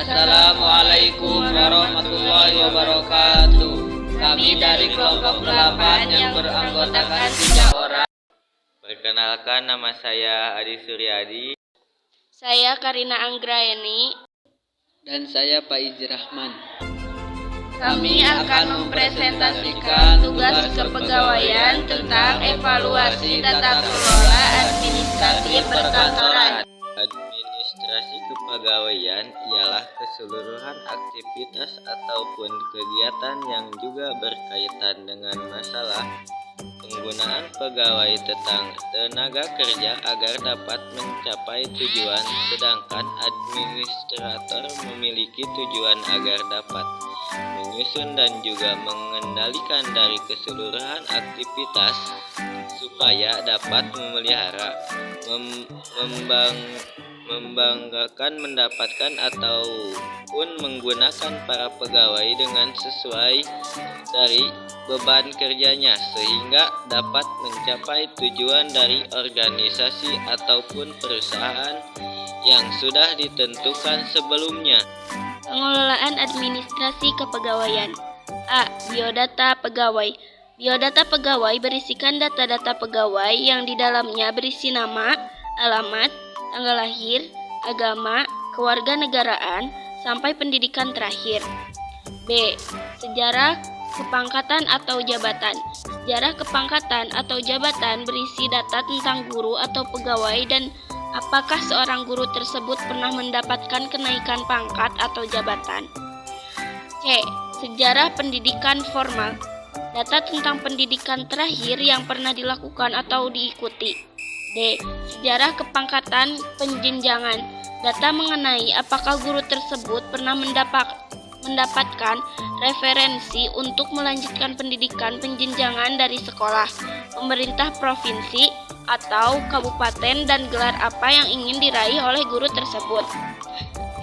Assalamualaikum warahmatullahi wabarakatuh. Kami dari kelompok 8 yang beranggotakan 3 orang. Perkenalkan, nama saya Adi Suryadi. Saya Karina Anggraeni. Dan saya Pak Ijrahman. Kami akan mempresentasikan tugas kepegawaian tentang evaluasi tata kelola administratif perkantoran. Administrasi kepegawaian ialah keseluruhan aktivitas ataupun kegiatan yang juga berkaitan dengan masalah penggunaan pegawai tentang tenaga kerja agar dapat mencapai tujuan, sedangkan administrator memiliki tujuan agar dapat menyusun dan juga mengendalikan dari keseluruhan aktivitas supaya dapat memelihara, membanggakan, mendapatkan ataupun menggunakan para pegawai dengan sesuai dari beban kerjanya sehingga dapat mencapai tujuan dari organisasi ataupun perusahaan yang sudah ditentukan sebelumnya. Pengelolaan administrasi kepegawaian. A. Biodata pegawai. Biodata pegawai berisikan data-data pegawai yang di dalamnya berisi nama, alamat, tanggal lahir, agama, kewarganegaraan, sampai pendidikan terakhir. B. Sejarah kepangkatan atau jabatan. Sejarah kepangkatan atau jabatan berisi data tentang guru atau pegawai dan apakah seorang guru tersebut pernah mendapatkan kenaikan pangkat atau jabatan. C. Sejarah pendidikan formal. Data tentang pendidikan terakhir yang pernah dilakukan atau diikuti. D. Sejarah kepangkatan penjenjangan. Data mengenai apakah guru tersebut pernah mendapatkan referensi untuk melanjutkan pendidikan penjenjangan dari sekolah, pemerintah provinsi, atau kabupaten dan gelar apa yang ingin diraih oleh guru tersebut.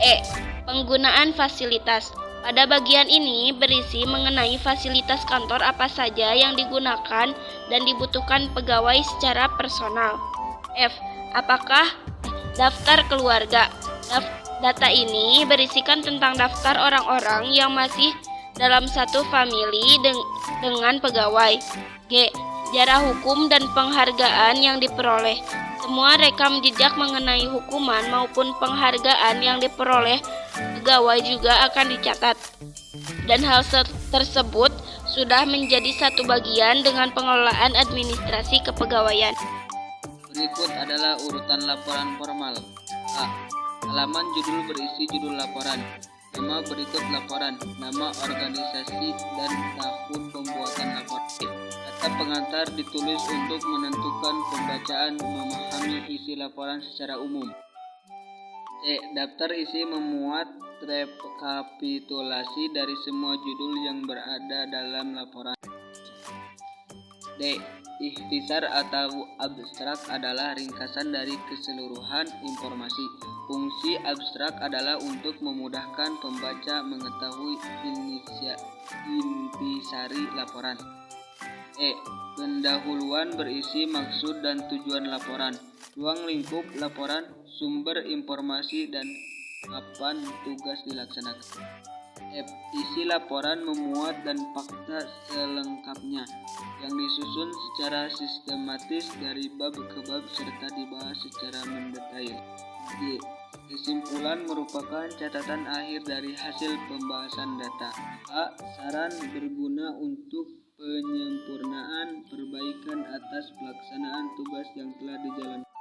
E. Penggunaan fasilitas. Pada bagian ini berisi mengenai fasilitas kantor apa saja yang digunakan dan dibutuhkan pegawai secara personal. F. Apakah daftar keluarga. Data ini berisikan tentang daftar orang-orang yang masih dalam satu famili dengan pegawai. G. Sejarah hukum dan penghargaan yang diperoleh. Semua rekam jejak mengenai hukuman maupun penghargaan yang diperoleh pegawai juga akan dicatat. Dan hal tersebut sudah menjadi satu bagian dengan pengelolaan administrasi kepegawaian. Berikut adalah urutan laporan formal. A. Halaman judul berisi judul laporan. Nama berikut laporan, nama organisasi, dan tahun pembuatan laporan. Kata pengantar ditulis untuk menentukan pembacaan memahami isi laporan secara umum. C. Daftar isi memuat rekapitulasi dari semua judul yang berada dalam laporan. D. Ikhtisar atau abstrak adalah ringkasan dari keseluruhan informasi. Fungsi abstrak adalah untuk memudahkan pembaca mengetahui intisari laporan. E. Pendahuluan berisi maksud dan tujuan laporan, ruang lingkup laporan, sumber informasi, dan kapan tugas dilaksanakan. F. Isi laporan memuat dan fakta selengkapnya yang disusun secara sistematis dari bab ke bab serta dibahas secara mendetail. G. Kesimpulan merupakan catatan akhir dari hasil pembahasan data. A. Saran berguna untuk penyempurnaan perbaikan atas pelaksanaan tugas yang telah dijalankan.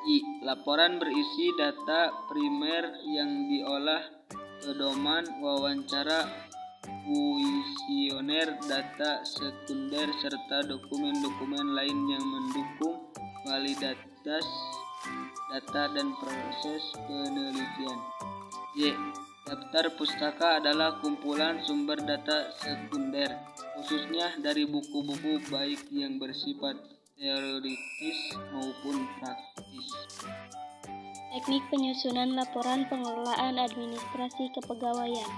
I. Laporan berisi data primer yang diolah, pedoman, wawancara, kuesioner, data sekunder, serta dokumen-dokumen lain yang mendukung validitas data dan proses penelitian. Y. Daftar pustaka adalah kumpulan sumber data sekunder, khususnya dari buku-buku baik yang bersifat teoritis maupun praktis. Teknik penyusunan laporan pengelolaan administrasi kepegawaian.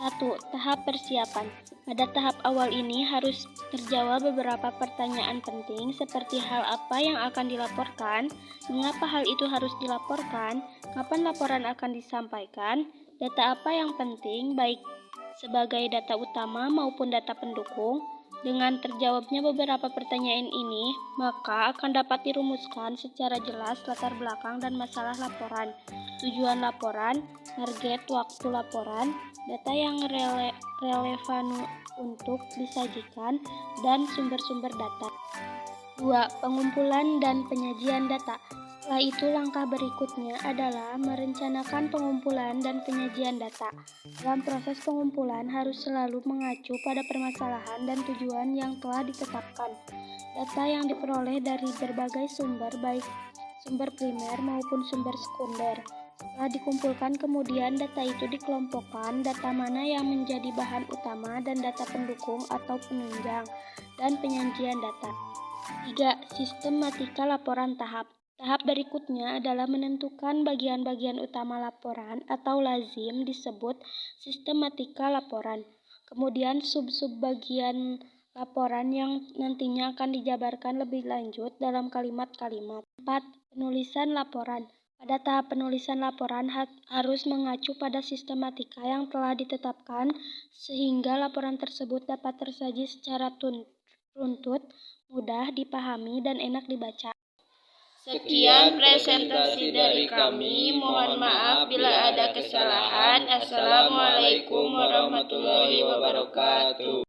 1. Tahap persiapan. Pada tahap awal ini harus terjawab beberapa pertanyaan penting seperti hal apa yang akan dilaporkan, mengapa hal itu harus dilaporkan, kapan laporan akan disampaikan, data apa yang penting baik sebagai data utama maupun data pendukung. Dengan terjawabnya beberapa pertanyaan ini, maka akan dapat dirumuskan secara jelas latar belakang dan masalah laporan, tujuan laporan, target waktu laporan, data yang relevan untuk disajikan, dan sumber-sumber data. 2. Pengumpulan dan penyajian data. Setelah itu, langkah berikutnya adalah merencanakan pengumpulan dan penyajian data. Dalam proses pengumpulan harus selalu mengacu pada permasalahan dan tujuan yang telah ditetapkan. Data yang diperoleh dari berbagai sumber, baik sumber primer maupun sumber sekunder. Setelah dikumpulkan, kemudian data itu dikelompokkan, data mana yang menjadi bahan utama dan data pendukung atau penunjang, dan penyajian data. 3. Sistematika laporan tahap. Tahap berikutnya adalah menentukan bagian-bagian utama laporan atau lazim disebut sistematika laporan. Kemudian sub-sub bagian laporan yang nantinya akan dijabarkan lebih lanjut dalam kalimat-kalimat. 4. Penulisan laporan. Pada tahap penulisan laporan harus mengacu pada sistematika yang telah ditetapkan sehingga laporan tersebut dapat tersaji secara runtut, mudah dipahami, dan enak dibaca. Sekian presentasi dari kami. Mohon maaf bila ada kesalahan. Assalamualaikum warahmatullahi wabarakatuh.